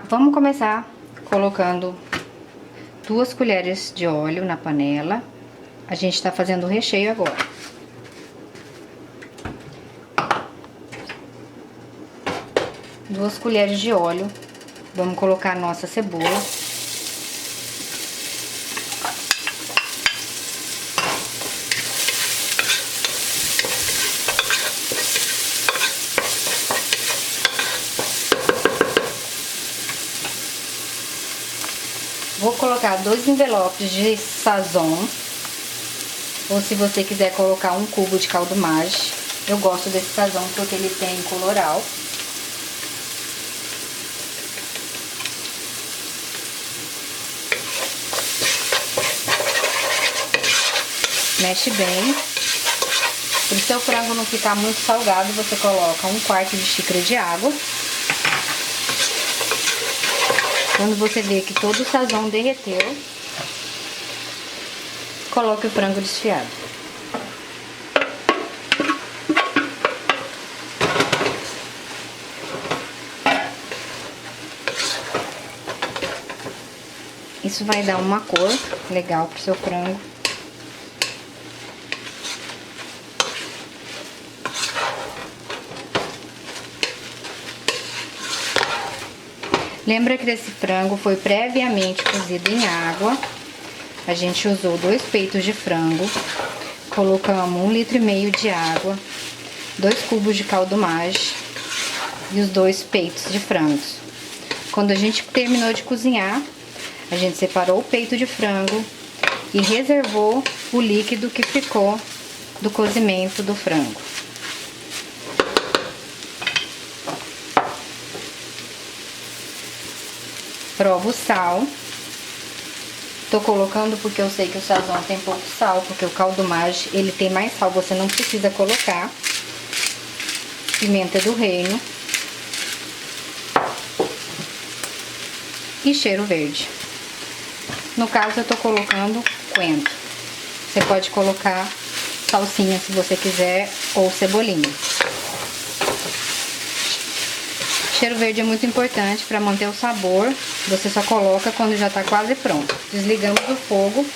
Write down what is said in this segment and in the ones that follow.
Vamos começar colocando 2 colheres de óleo na panela. A gente tá fazendo o recheio agora. Duas colheres de óleo. Vamos colocar a nossa cebola. Vou colocar 2 envelopes de sazon, ou se você quiser colocar 1 cubo de caldo Maggi. Eu gosto desse sazon porque ele tem coloral. Mexe bem. Para o seu frango não ficar muito salgado, você coloca 1/4 de xícara de água. Quando você vê que todo o sazon derreteu, coloque o frango desfiado. Isso vai dar uma cor legal pro seu frango. Lembra que esse frango foi previamente cozido em água. A gente usou 2 peitos de frango, colocamos 1,5 litro de água, 2 cubos de caldo Maggi e os 2 peitos de frangos. Quando a gente terminou de cozinhar, a gente separou o peito de frango e reservou o líquido que ficou do cozimento do frango. Prova o sal. Tô colocando porque eu sei que o sazon tem pouco sal, porque o caldo Maggi, ele tem mais sal, você não precisa colocar. Pimenta do reino. E cheiro verde. No caso, eu tô colocando coentro. Você pode colocar salsinha se você quiser, ou cebolinha. Cheiro verde é muito importante para manter o sabor. Você só coloca quando já tá quase pronto. Desligamos o fogo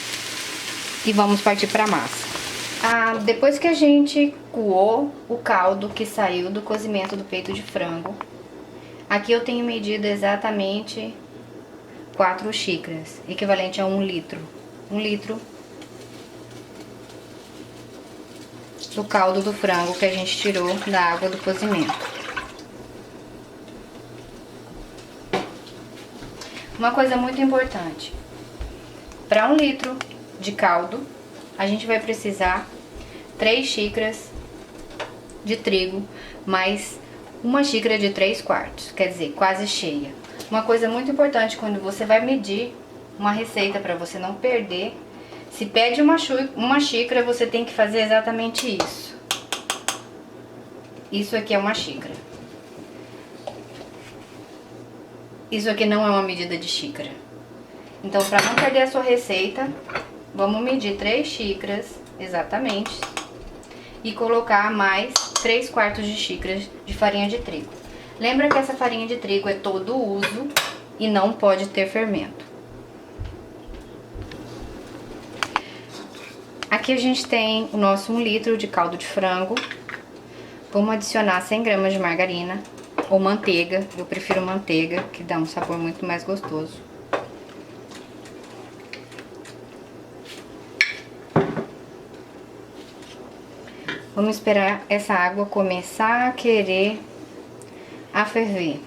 e vamos partir para a massa. Depois que a gente coou o caldo que saiu do cozimento do peito de frango, aqui eu tenho medido exatamente 4 xícaras, equivalente a 1 litro. 1 litro do caldo do frango que a gente tirou da água do cozimento. Uma coisa muito importante, para 1 litro de caldo, a gente vai precisar 3 xícaras de trigo, mais 1 xícara de 3/4, quer dizer, quase cheia. Uma coisa muito importante quando você vai medir uma receita, para você não perder, se pede uma xícara, você tem que fazer exatamente isso. Isso aqui é 1 xícara. Isso aqui não é uma medida de xícara. Então, para não perder a sua receita, vamos medir 3 xícaras, exatamente, e colocar mais 3/4 de xícara de farinha de trigo. Lembra que essa farinha de trigo é todo uso e não pode ter fermento. Aqui a gente tem o nosso 1 litro de caldo de frango. Vamos adicionar 100 gramas de margarina. Ou manteiga, eu prefiro manteiga, que dá um sabor muito mais gostoso. Vamos esperar essa água começar a querer ferver.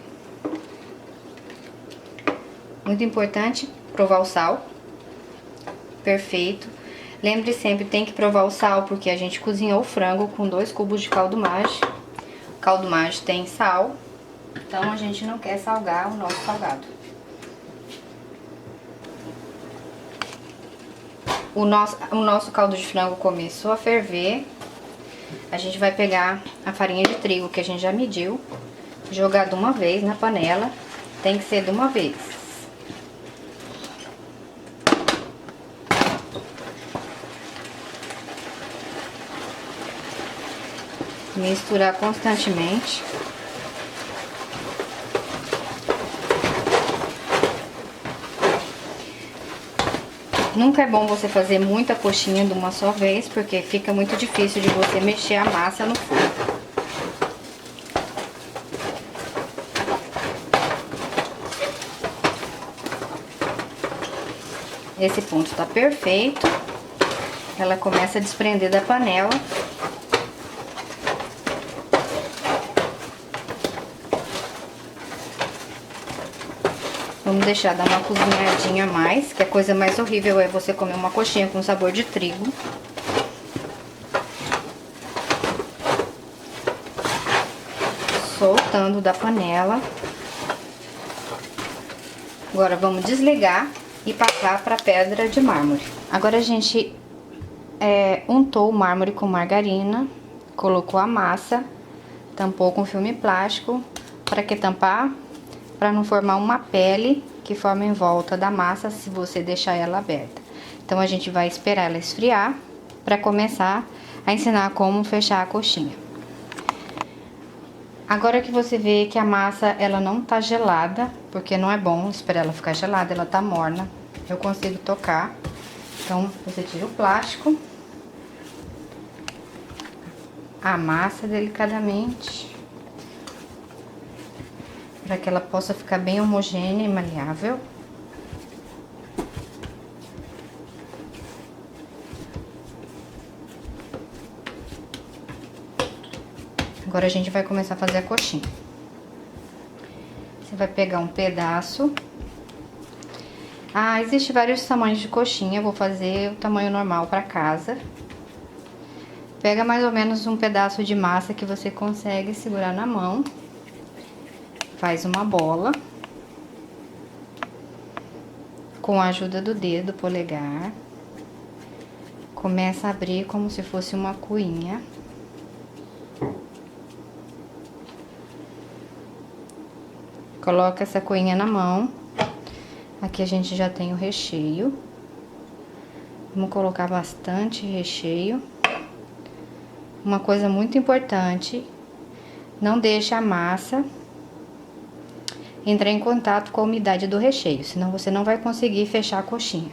Muito importante provar o sal. Perfeito. Lembre sempre, tem que provar o sal, porque a gente cozinhou o frango com 2 cubos de caldo Maggi. O caldo Maggi tem sal. Então, a gente não quer salgar o nosso salgado. O nosso caldo de frango começou a ferver. A gente vai pegar a farinha de trigo que a gente já mediu, jogar de uma vez na panela. Tem que ser de uma vez. Misturar constantemente. Nunca é bom você fazer muita coxinha de uma só vez, porque fica muito difícil de você mexer a massa no forno. Esse ponto tá perfeito. Ela começa a desprender da panela. Vamos deixar dar uma cozinhadinha a mais, que a coisa mais horrível é você comer uma coxinha com sabor de trigo. Soltando da panela. Agora vamos desligar e passar para a pedra de mármore. Agora a gente untou o mármore com margarina, colocou a massa, tampou com filme plástico. Para que tampar? Para não formar uma pele que forma em volta da massa se você deixar ela aberta. Então a gente vai esperar ela esfriar para começar a ensinar como fechar a coxinha. Agora que você vê que a massa ela não tá gelada, porque não é bom esperar ela ficar gelada, ela tá morna, eu consigo tocar. Então você tira o plástico, amassa delicadamente, para que ela possa ficar bem homogênea e maleável. Agora a gente vai começar a fazer a coxinha. Você vai pegar um pedaço. Existe vários tamanhos de coxinha, eu vou fazer o tamanho normal para casa. Pega mais ou menos um pedaço de massa que você consegue segurar na mão. Faz uma bola com a ajuda do dedo polegar. Começa a abrir como se fosse uma cuinha. Coloca essa coinha na mão. Aqui a gente já tem o recheio. Vamos colocar bastante recheio. Uma coisa muito importante, não deixe a massa entrar em contato com a umidade do recheio, senão você não vai conseguir fechar a coxinha.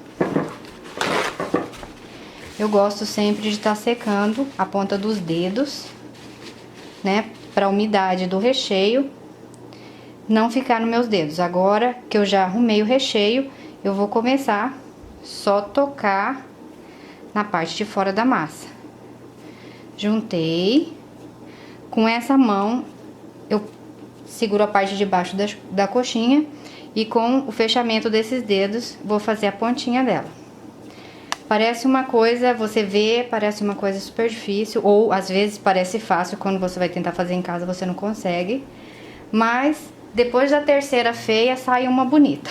Eu gosto sempre de estar secando a ponta dos dedos, né, para a umidade do recheio não ficar nos meus dedos. Agora que eu já arrumei o recheio, eu vou começar só tocar na parte de fora da massa. Juntei. Com essa mão, eu seguro a parte de baixo da coxinha e com o fechamento desses dedos, vou fazer a pontinha dela. Parece uma coisa, você vê, parece uma coisa super difícil, ou às vezes parece fácil, quando você vai tentar fazer em casa você não consegue. Mas depois da terceira feia, sai uma bonita.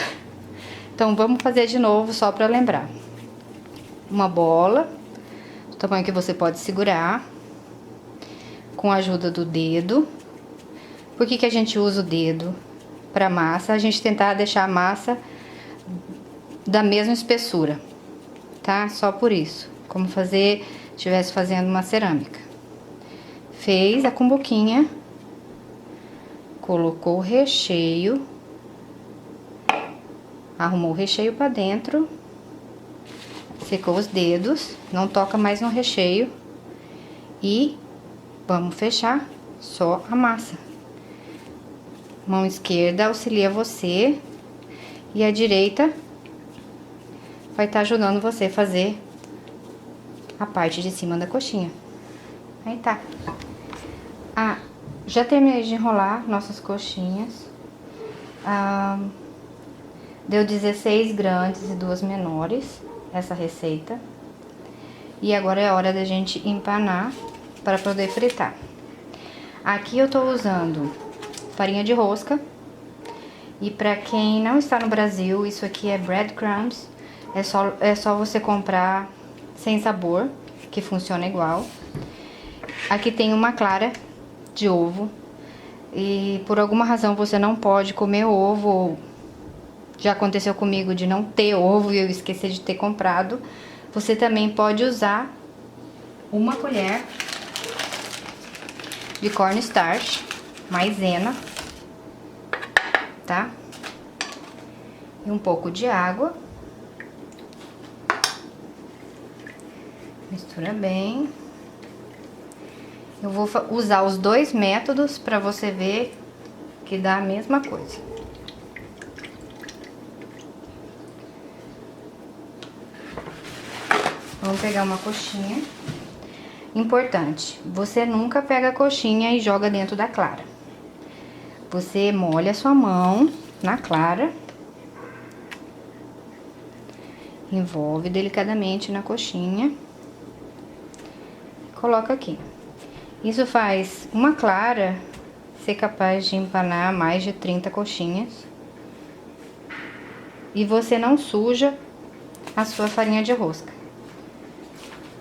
Então vamos fazer de novo só para lembrar. Uma bola, do tamanho que você pode segurar, com a ajuda do dedo. Por que que a gente usa o dedo para massa? A gente tentar deixar a massa da mesma espessura, tá? Só por isso. Como se estivesse fazendo uma cerâmica. Fez a cumbuquinha, colocou o recheio, arrumou o recheio para dentro, secou os dedos, não toca mais no recheio e vamos fechar só a massa. Mão esquerda auxilia você e a direita vai estar ajudando você a fazer a parte de cima da coxinha. Aí tá. Já terminei de enrolar nossas coxinhas. Deu 16 grandes e 2 menores essa receita. E agora é a hora da gente empanar para poder fritar. Aqui eu tô usando farinha de rosca. E para quem não está no Brasil, isso aqui é breadcrumbs. É só você comprar sem sabor, que funciona igual. Aqui tem uma clara de ovo. E por alguma razão você não pode comer ovo. Já aconteceu comigo de não ter ovo e eu esqueci de ter comprado. Você também pode usar uma colher de cornstarch, maisena, tá? E um pouco de água. Mistura bem. Eu vou usar os dois métodos para você ver que dá a mesma coisa. Vamos pegar uma coxinha. Importante, você nunca pega a coxinha e joga dentro da clara. Você molha a sua mão na clara. Envolve delicadamente na coxinha. Coloca aqui. Isso faz uma clara ser capaz de empanar mais de 30 coxinhas. E você não suja a sua farinha de rosca.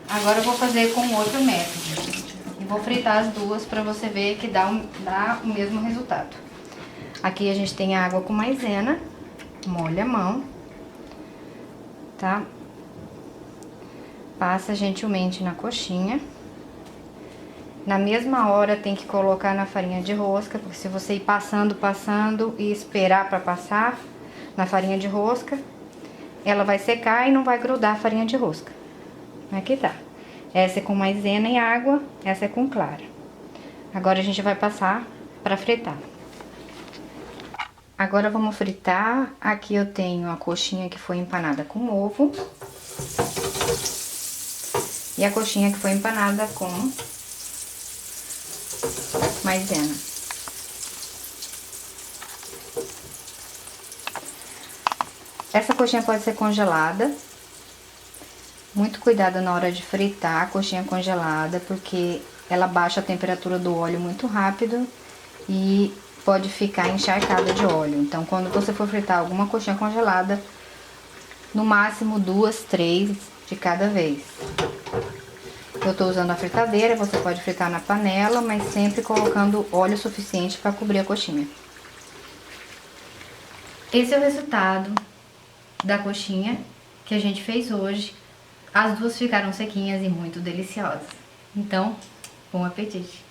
Agora eu vou fazer com outro método. E vou fritar as duas para você ver que dá o mesmo resultado. Aqui a gente tem a água com maisena. Molha a mão. Tá? Passa gentilmente na coxinha. Na mesma hora tem que colocar na farinha de rosca, porque se você ir passando e esperar para passar na farinha de rosca, ela vai secar e não vai grudar a farinha de rosca. Aqui tá. Essa é com maisena e água, essa é com clara. Agora a gente vai passar para fritar. Agora vamos fritar. Aqui eu tenho a coxinha que foi empanada com ovo. E a coxinha que foi empanada com maisena. Essa coxinha pode ser congelada. Muito cuidado na hora de fritar a coxinha congelada, porque ela baixa a temperatura do óleo muito rápido e pode ficar encharcada de óleo. Então, quando você for fritar alguma coxinha congelada, no máximo 2, 3 de cada vez. Eu tô usando a fritadeira, você pode fritar na panela, mas sempre colocando óleo suficiente para cobrir a coxinha. Esse é o resultado da coxinha que a gente fez hoje. As duas ficaram sequinhas e muito deliciosas. Então, bom apetite!